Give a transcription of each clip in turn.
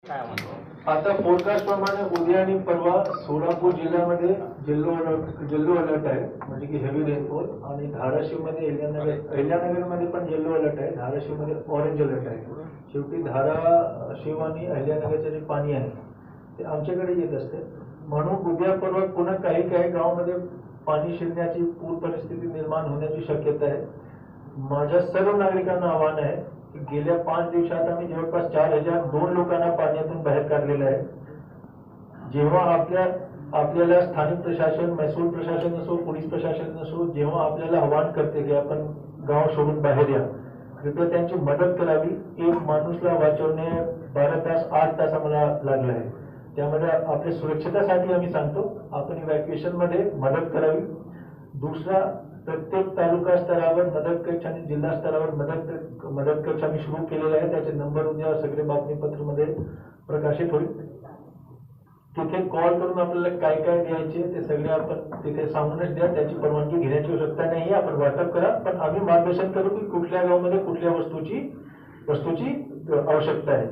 काय म्हणतो आता फोरकास्ट प्रमाणे उद्या आणि परवा सोलापूर जिल्ह्यामध्ये येल्लो अलर्ट आहे, म्हणजे की हेवी रेनफॉल. आणि धाराशिवमध्ये अहिल्यानगरमध्ये पण येल्लो अलर्ट आहे, धाराशिवमध्ये ऑरेंज अलर्ट आहे. शेवटी धाराशिव आणि अहिल्यानगरचे जे पाणी आहे ते आमच्याकडे येत असते, म्हणून उद्या परवा पुन्हा काही काही गावामध्ये पाणी शिरण्याची पूर परिस्थिती निर्माण होण्याची शक्यता आहे. माझ्या सर्व नागरिकांना आव्हान आहे की गेल्या 5 दिवसात आम्ही जवळपास 4002 लोकांना पाण्यातून बाहेर काढलेलं आहे. जेव्हा आपल्याला स्थानिक प्रशासन, महसूल प्रशासन असो, पोलीस प्रशासन असो, जेव्हा आपल्याला आव्हान करते की आपण गाव सोडून बाहेर या, कृपया त्यांची मदत करावी. एक माणूसला वाचवणे 12 तास 8 तास आम्हाला लागला आहे. त्यामध्ये आपल्या सुरक्षितेसाठी आम्ही सांगतो आपण इव्हॅक्युएशन मध्ये मदत करावी. दुसरा, प्रत्येक तालुका स्तरावर मदत कक्ष आणि जिल्हा स्तरावर मदत कक्ष आम्ही सुरू केलेला आहे. त्याचे नंबर उद्या सगळे बातमीपत्रामध्ये प्रकाशित होईल. तिथे कॉल करून आपल्याला काय काय द्यायचे ते सगळे आपण तिथे सांगूनच द्या. त्याची परवानगी घेण्याची आवश्यकता नाही, आपण वाटप करा, पण आम्ही मार्गदर्शन करू की कुठल्या गावामध्ये कुठल्या वस्तूची आवश्यकता आहे.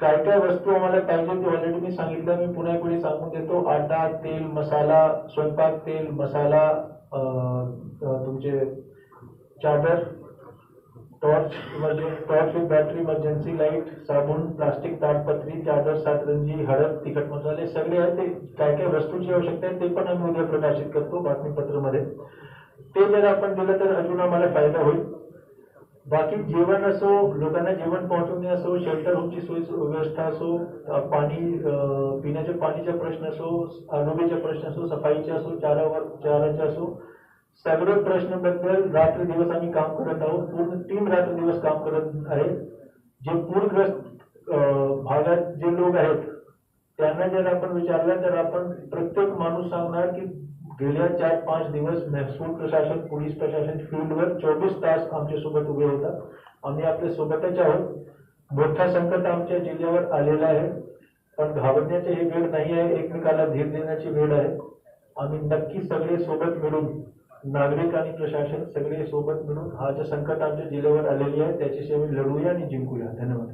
काय काय वस्तू आम्हाला पाहिजे ते ऑलरेडी मी सांगितलं, मी पुन्हा पुढे सांगून देतो. आटा, तेल, मसाला, स्वयंपाक तेल, मसाला, तुमचे चादर, torch with battery, emergency light, साबण, प्लास्टिक ताडपत्री, चादर, सातरंजी, हळद, तिखट मसाले सगळे आहेत. ते काय काय वस्तूची आवश्यकता आहे ते पण आम्ही उद्या प्रकाशित करतो बातमीपत्रामध्ये. ते जर आपण दिलं तर अजून आम्हाला फायदा होईल. बाकी जेवण असो, लोकांना जेवण पोहोचवणे असो, शेल्टर होमची सोयी व्यवस्था असो, पाणी, पिण्याच्या पाणीचा प्रश्न असो, आरोग्याचा प्रश्न असो, सफाईचा असो, चाराचा असो, सगळे प्रश्न बद्दल रात्र दिवस आम्ही काम करत आहोत. पूर्ण टीम रात्र दिवस काम करत आहे. जे पूरग्रस्त भागात जे लोक आहेत त्यांना जर आपण विचारलं तर आपण प्रत्येक माणूस सांगणार की गेल्या 4-5 दिवस महसूल प्रशासन, पोलीस प्रशासन फील्डवर 24 तास आमच्या सोबत उभे होतात. आम्ही आपल्या सोबतच आहोत. मोठा संकट आमच्या जिल्ह्यावर आलेला आहे, पण घाबरण्याची ही वेळ नाही आहे, एकमेकाला धीर देण्याची वेळ आहे. आम्ही नक्की सगळे सोबत मिळून, नागरिक आणि प्रशासन सगळे सोबत मिळून हा जे संकट आमच्या जिल्ह्यावर आलेली आहे त्याच्याशी आम्ही लढूया आणि जिंकूया. धन्यवाद.